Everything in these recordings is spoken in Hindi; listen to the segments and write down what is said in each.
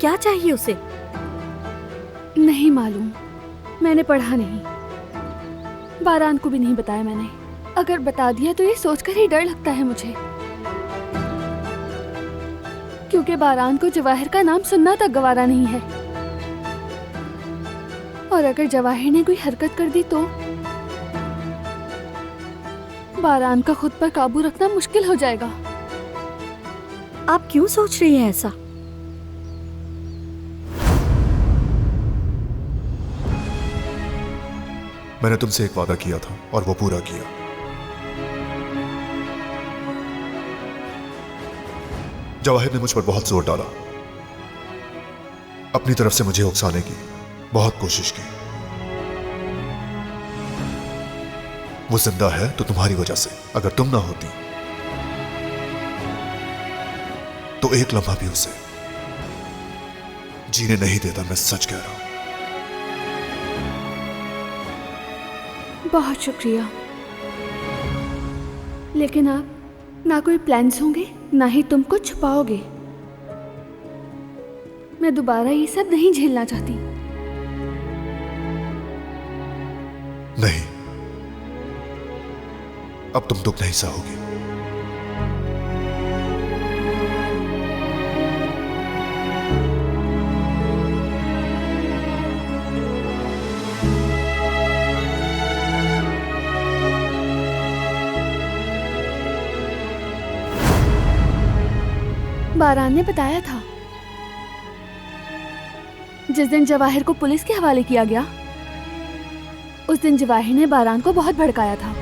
क्या चाहिए उसे? नहीं मालूम, मैंने पढ़ा नहीं। बारान को भी नहीं बताया मैंने। अगर बता दिया तो ये सोचकर ही डर लगता है मुझे, क्योंकि बारान को जवाहिर का नाम सुनना तक गवारा नहीं है। और अगर जवाहिर ने कोई हरकत कर दी तो बारान का खुद पर काबू रखना मुश्किल हो जाएगा। आप क्यों सोच रही हैं ऐसा? मैंने तुमसे एक वादा किया था और वो पूरा किया। जवाहिर ने मुझ पर बहुत जोर डाला, अपनी तरफ से मुझे उकसाने की बहुत कोशिश की। वो जिंदा है तो तुम्हारी वजह से, अगर तुम ना होती तो एक लम्हा भी उसे जीने नहीं देता। मैं सच कह रहा हूं। बहुत शुक्रिया, लेकिन आप ना कोई प्लान्स होंगे ना ही तुम कुछ छुपाओगे। मैं दोबारा ये सब नहीं झेलना चाहती। नहीं, अब तुम दुख नहीं सहोगी। बारान ने बताया था, जिस दिन जवाहिर को पुलिस के हवाले किया गया उस दिन जवाहिर ने बारान को बहुत भड़काया था।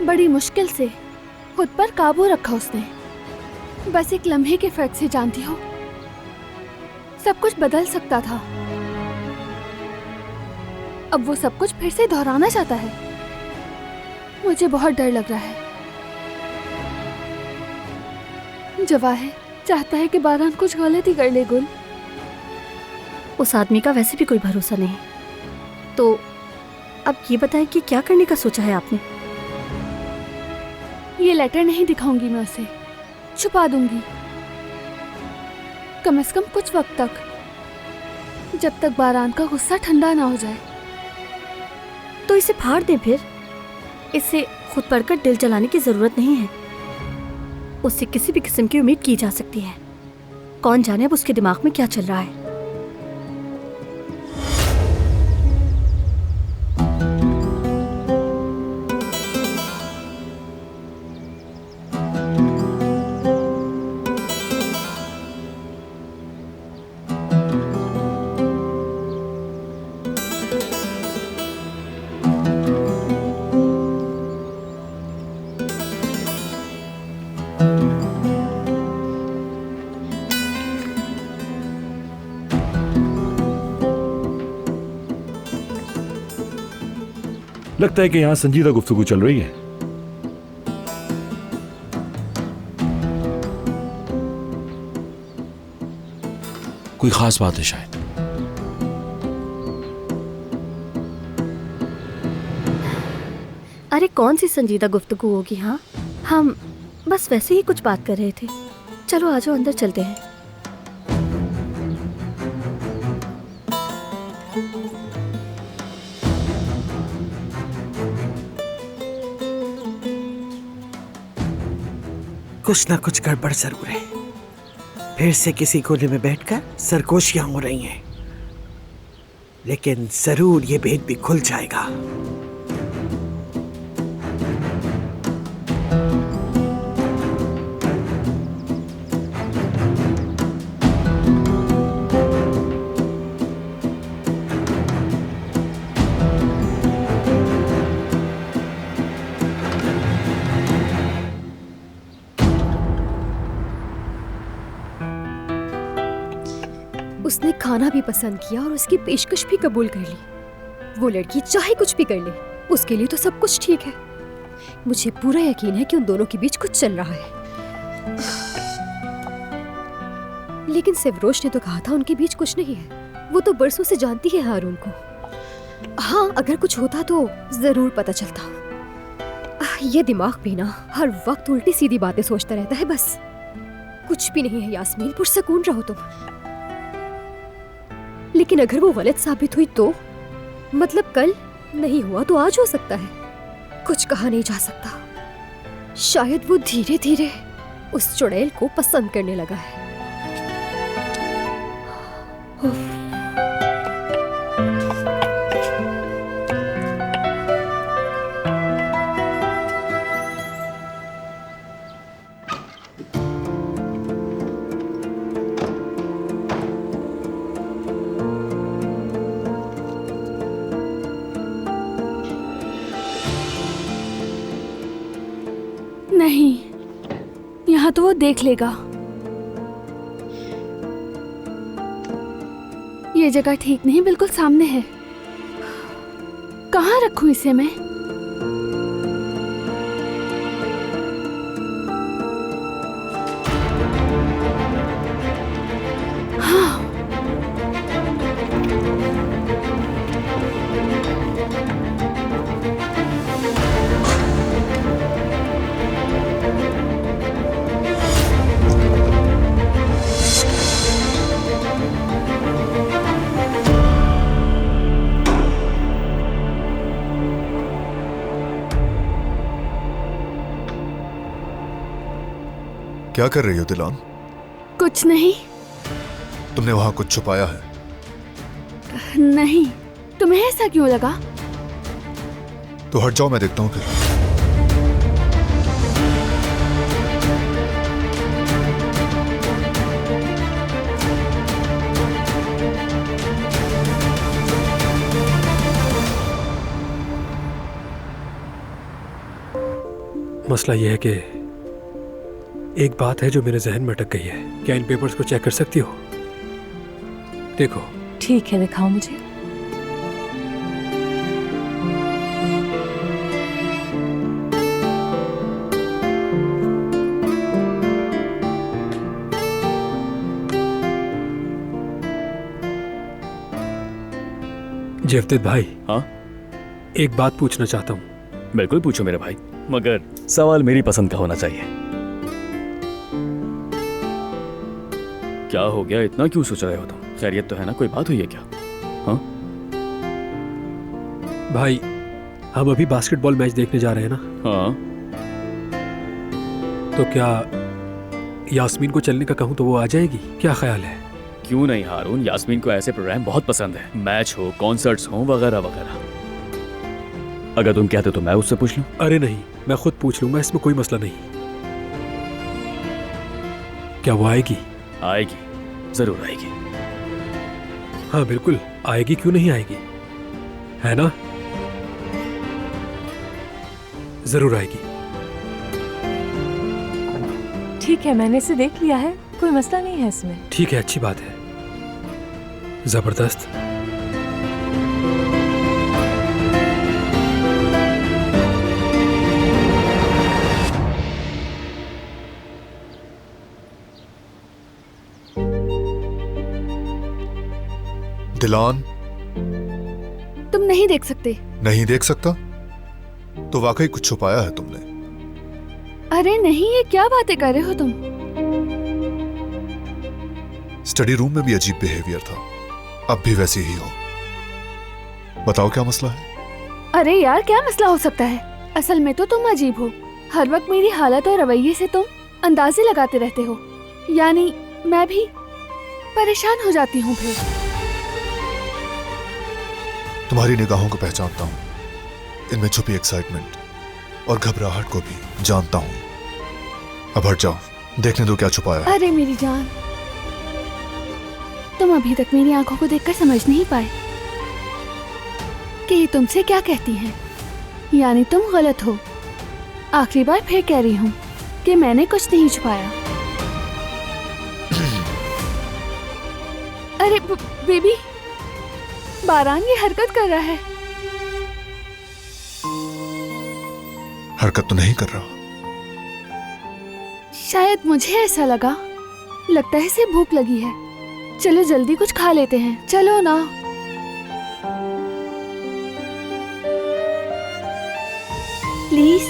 बड़ी मुश्किल से खुद पर काबू रखा उसने। बस एक लम्हे के फर्क से, जानती हो, सब कुछ बदल सकता था। अब वो सब कुछ फिर से दोहराना चाहता है। मुझे बहुत डर लग रहा है। जवाहिर चाहता है कि बारान कुछ गलती कर ले। गुल, उस आदमी का वैसे भी कोई भरोसा नहीं। तो अब ये बताएं कि क्या करने का सोचा है आपने? ये लेटर नहीं दिखाऊंगी मैं उसे, छुपा दूंगी कम से कम कुछ वक्त तक, जब तक बारान का गुस्सा ठंडा ना हो जाए। तो इसे फाड़ दें फिर। इससे खुद पढ़कर दिल जलाने की जरूरत नहीं है। उससे किसी भी किस्म की उम्मीद की जा सकती है। कौन जाने अब उसके दिमाग में क्या चल रहा है। लगता है कि यहां संजीदा गुफ्तगू चल रही है। कोई खास बात है शायद। अरे कौन सी संजीदा गुफ्तगू होगी? हाँ, हम बस वैसे ही कुछ बात कर रहे थे। चलो आ जाओ, अंदर चलते हैं। कुछ ना कुछ गड़बड़ जरूर है। फिर से किसी कोने में बैठकर सरगोशियां हो रही हैं, लेकिन जरूर ये भेद भी खुल जाएगा। उसने खाना भी पसंद किया और उसकी पेशकश भी कबूल कर ली। वो लड़की चाहे कुछ भी कर ले, उसके लिए तो सब कुछ ठीक है। मुझे पूरा यकीन है कि उन दोनों के बीच कुछ चल रहा है। लेकिन सेवरोश ने तो कहा था उनके बीच कुछ नहीं है। वो तो बरसों से जानती है हारून को। हाँ, अगर कुछ होता तो जरूर पता चलता। ये दिमाग भी ना हर वक्त उल्टी सीधी बातें सोचता रहता है बस। कुछ भी नहीं है यास्मीन, पुरसकून रहो तुम। लेकिन अगर वो गलत साबित हुई तो? मतलब कल नहीं हुआ तो आज हो सकता है, कुछ कहा नहीं जा सकता। शायद वो धीरे धीरे उस चुड़ैल को पसंद करने लगा है। नहीं, यहाँ तो वो देख लेगा। ये जगह ठीक नहीं, बिल्कुल सामने है। कहाँ रखूं इसे मैं? हाँ, क्या कर रही हो दिलान? कुछ नहीं। तुमने वहां कुछ छुपाया है? नहीं, तुम्हें ऐसा क्यों लगा? तो हट जाओ, मैं देखता हूं फिर। मसला यह है कि एक बात है जो मेरे जहन में अटक गई है। क्या इन पेपर्स को चेक कर सकती हो? देखो। ठीक है, दिखाओ मुझे। जफदत भाई। हाँ, एक बात पूछना चाहता हूँ। बिल्कुल पूछो मेरे भाई, मगर सवाल मेरी पसंद का होना चाहिए। क्या हो गया, इतना क्यों सोच रहे हो तुम? खैरियत तो है ना? कोई बात हुई है क्या? हाँ भाई, हम अभी बास्केटबॉल मैच देखने जा रहे हैं ना? हाँ। तो क्या यास्मीन को चलने का कहूँ तो वो आ जाएगी? क्या ख्याल है? क्यों नहीं हारून, यास्मीन को ऐसे प्रोग्राम बहुत पसंद है। मैच हो, कॉन्सर्ट्स हो, वगैरह वगैरह। अगर तुम कहते तो मैं उससे पूछ लूं। अरे नहीं, मैं खुद पूछ लूंगा, इसमें कोई मसला नहीं। क्या वो आएगी? आएगी, जरूर आएगी। हाँ बिल्कुल आएगी, क्यों नहीं आएगी, है ना? जरूर आएगी। ठीक है, मैंने इसे देख लिया है, कोई मसला नहीं है इसमें। ठीक है, अच्छी बात है। जबरदस्त। दिलान, तुम नहीं देख सकते। नहीं देख सकता? तो वाकई कुछ छुपाया है तुमने। अरे नहीं, ये क्या बातें कर रहे हो तुम? स्टडी रूम में भी अजीब बिहेवियर था, अब भी वैसे ही हो। बताओ क्या मसला है? अरे यार, क्या मसला हो सकता है? असल में तो तुम अजीब हो। हर वक्त मेरी हालत और रवैये से तुम अंदाजे लगाते रहते हो। यानी मैं भी परेशान हो जाती हूँ। फिर तुम्हारी निगाहों को पहचानता हूं, इनमें छुपी एक्साइटमेंट और घबराहट को भी जानता हूं। अब हट जाओ, देखने दो क्या छुपाया है। अरे मेरी जान, तुम अभी तक मेरी आंखों को देखकर समझ नहीं पाए कि ये तुमसे क्या कहती हैं। यानी तुम गलत हो। आखिरी बार फिर कह रही हूँ कि मैंने कुछ नहीं छुपाया। अरे बेबी, बारान ये हरकत कर रहा है। हरकत तो नहीं कर रहा। शायद मुझे ऐसा लगा। लगता है इसे भूख लगी है। चलो जल्दी कुछ खा लेते हैं, चलो ना। प्लीज।